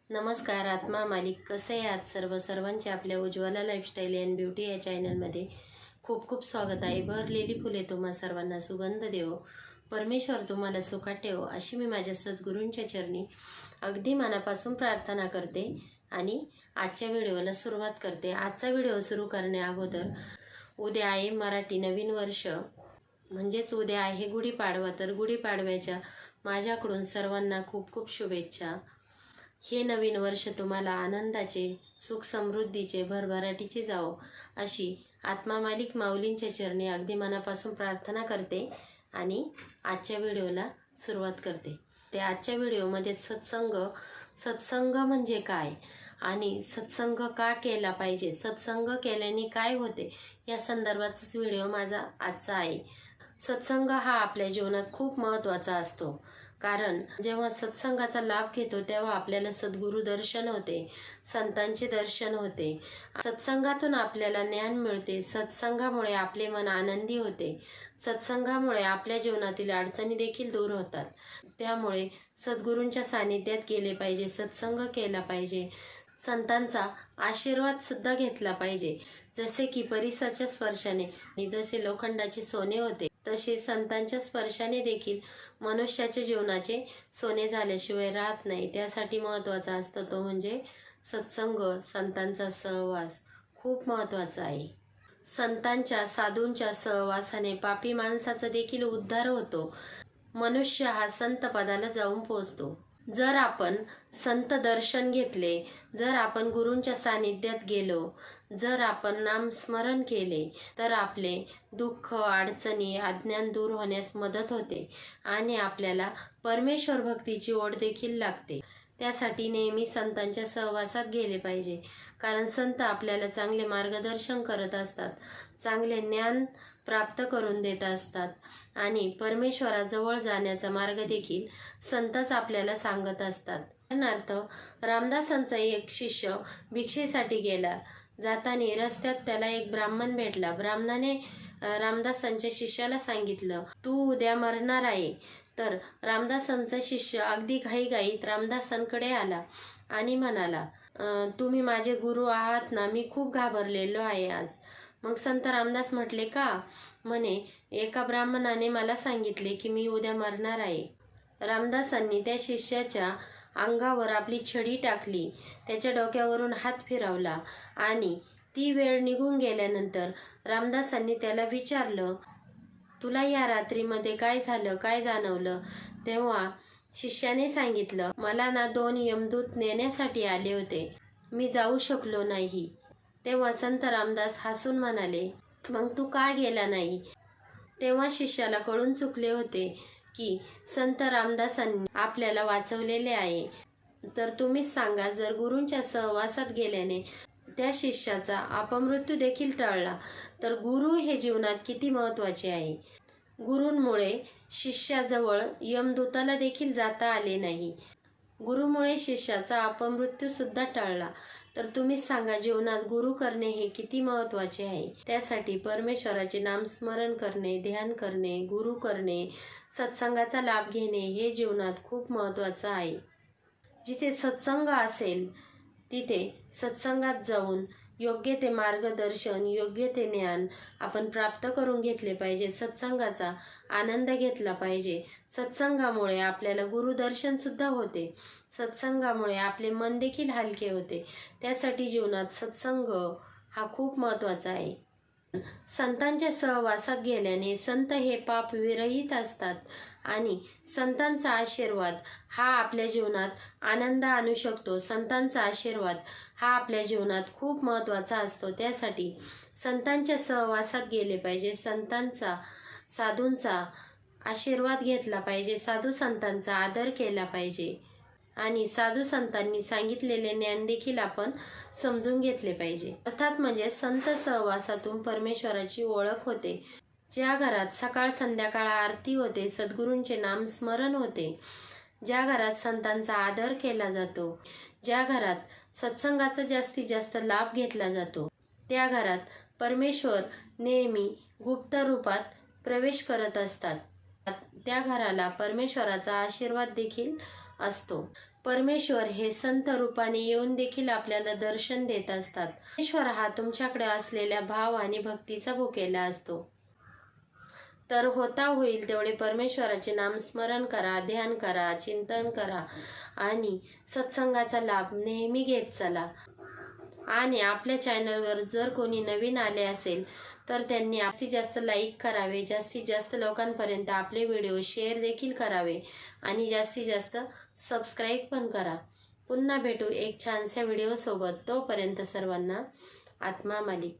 नमस्कार आत्मा मालिक, कसे आहात सर्वांचे आपल्या उज्ज्वला लाईफस्टाईल अँड ब्युटी या चॅनलमध्ये खूप खूप स्वागत आहे। भरलेली फुले तुम्हा सर्वांना सुगंध देवो, परमेश्वर तुम्हाला सुखात ठेवो अशी मी माझ्या सद्गुरूंच्या चरणी अगदी मनापासून प्रार्थना करते आणि आजच्या व्हिडिओला सुरुवात करते। आजचा व्हिडिओ सुरू करण्या अगोदर उद्या आहे मराठी नवीन वर्ष, म्हणजेच उद्या आहे गुढीपाडवा। तर गुढीपाडव्याच्या माझ्याकडून सर्वांना खूप खूप शुभेच्छा। हे नवीन वर्ष तुम्हाला आनंदाचे, सुख समृद्धीचे, भरभराटीचे जावो अशी आत्मा मालिक माऊलींच्या चरणी अगदी मनापासून प्रार्थना करते आणि आजच्या व्हिडिओला सुरुवात करते। ते आजच्या व्हिडिओमध्ये सत्संग म्हणजे काय आणि सत्संग का केला पाहिजे, सत्संग केल्याने काय होते या संदर्भातच व्हिडिओ माझा आजचा आहे। सत्संग हा आपल्या जीवनात खूप महत्त्वाचा असतो, कारण जेव्हा सत्संगाचा लाभ घेतो तेव्हा आपल्याला सद्गुरू दर्शन होते, संतांचे दर्शन होते। सत्संगातून आपल्याला ज्ञान मिळते, सत्संगामुळे आपले मन आनंदी होते, सत्संगामुळे आपल्या जीवनातील अडचणी देखील दूर होतात। त्यामुळे सद्गुरूंच्या सानिध्यात गेले पाहिजे, सत्संग केला पाहिजे, संतांचा आशीर्वाद सुद्धा घेतला पाहिजे। जसे की परिसाच्या स्पर्शाने जसे लोखंडाचे सोने होते, तसे संतांच्या स्पर्शाने देखील मनुष्याच्या जीवनाचे सोने झाल्याशिवाय राहत नाही। त्यासाठी महत्त्वाचा असतो तो म्हणजे सत्संग, संतांचा सहवास खूप महत्त्वाचा आहे। संतांच्या, साधूंच्या सहवासाने पापी माणसाचा देखील उद्धार होतो, मनुष्य हा संत पदाला जाऊन पोहोचतो। जर आपण संत दर्शन घेतले, जर आपण गुरूंच्या सानिध्यात गेलो, जर आपण नामस्मरण केले तर आपले दुःख, अडचणी, अज्ञान दूर होण्यास मदत होते आणि आपल्याला परमेश्वर भक्तीची ओढ देखील लागते। त्यासाठी नेहमी संतांच्या सहवासात गेले पाहिजे, कारण संत आपल्याला चांगले मार्गदर्शन करत असतात, चांगले ज्ञान प्राप्त करून देत असतात आणि परमेश्वराजवळ जाण्याचा मार्ग देखील संतच आपल्याला सांगत असतात। उदाहरणार्थ, रामदासांचा एक शिष्य भिक्षेसाठी गेला। जाताना रस्त्यात त्याला एक ब्राह्मण भेटला। ब्राह्मणाने रामदासांच्या शिष्याला सांगितलं, तू उद्या मरणार आहे। तर रामदासांचा शिष्य अगदी घाईघाईत रामदासांकडे आला आणि म्हणाला, तुम्ही माझे गुरु आहात ना, मी खूप घाबरलेलो आहे आज। मग संत रामदास म्हटले, का? म्हणे, एका ब्राह्मणाने मला सांगितले की मी उद्या मरणार आहे। रामदासांनी त्या शिष्याच्या अंगावर आपली छडी टाकली, त्याच्या डोक्यावरून हात फिरवला आणि ती वेळ निघून गेल्यानंतर रामदासांनी त्याला विचारलं, तुला या रात्रीमध्ये काय झालं, काय जाणवलं? तेव्हा शिष्याने सांगितलं, मला ना 2 यमदूत नेण्यासाठी आले होते, मी जाऊ शकलो नाही। तेव्हा संत रामदास हसून म्हणाले, मग तू का गेला नाही? तेव्हा शिष्याला कळून चुकले होते की संत रामदासांनी आपल्याला वाचवलेले आहे। तर तुम्हीच सांगा, जर गुरूंच्या सहवासात गेल्याने त्या शिष्याचा अपमृत्यू देखील टळला तर गुरु हे जीवनात किती महत्त्वाचे आहे। गुरूंमुळे शिष्याजवळ यमदूताला देखील जाता आले नाही, गुरुमुळे शिष्याचा अपमृत्यू सुद्धा टळला। तर तुम्हीच सांगा, जीवनात गुरु करणे हे किती महत्त्वाचे आहे। त्यासाठी परमेश्वराचे नामस्मरण करणे, ध्यान करणे, गुरु करणे, सत्संगाचा लाभ घेणे हे जीवनात खूप महत्त्वाचं आहे। जिथे सत्संग असेल तिथे सत्संगात जाऊन योग्य ते मार्गदर्शन, योग्य ते ज्ञान आपण प्राप्त करून घेतले पाहिजे, सत्संगाचा आनंद घेतला पाहिजे। सत्संगामुळे आपल्याला गुरुदर्शन सुद्धा होते, सत्संगामुळे आपले मन देखील हलके होते। त्यासाठी जीवनात सत्संग हा खूप महत्त्वाचा आहे। संतांच्या सहवासात गेल्याने संत हे पाप विरहित असतात आणि संतांचा आशीर्वाद हा आपल्या जीवनात आनंद आणू शकतो। संतांचा आशीर्वाद हा आपल्या जीवनात खूप महत्त्वाचा असतो। त्यासाठी संतांच्या सहवासात गेले पाहिजे, संतांचा, साधूंचा आशीर्वाद घेतला पाहिजे, साधू संतांचा आदर केला पाहिजे आणि साधू संतांनी सांगितलेले ज्ञान देखील आपण समजून घेतले पाहिजे। अर्थात म्हणजे संत सहवासातून परमेश्वराची ओळख होते। ज्या घरात सकाळ संध्याकाळ आरती होते, सद्गुरूंचे नामस्मरण होते, ज्या घरात संतांचा आदर केला जातो, ज्या घरात सत्संगाचा जास्तीत जास्त लाभ घेतला जातो, त्या घरात परमेश्वर नेहमी गुप्त रूपात प्रवेश करत असतात। त्या घराला परमेश्वराचा आशीर्वाद देखील असतो। परमेश्वर हे संत रूपाने येऊन देखील आपल्याला दर्शन देत असतात. परमेश्वर हा तुमच्याकडे असलेल्या भाव आणि भक्तीचा भुकेला असतो. तर होता होईल तेवढे परमेश्वराचे नामस्मरण करा, ध्यान करा, चिंतन करा आणि सत्संगाचा लाभ नेहमी घेत चला. आणि आपल्या चॅनलवर जर कोणी नवीन आले असेल तर त्यांनी जास्तीत जास्त लाईक करावे, जास्तीत जास्त लोकांपर्यंत आपले व्हिडिओ शेअर देखील करावे आणि जास्तीत जास्त सबस्क्राईब पण करा. पुन्हा भेटू एक छानशा व्हिडिओ सोबत. तोपर्यंत सर्वांना आत्मा मालिक.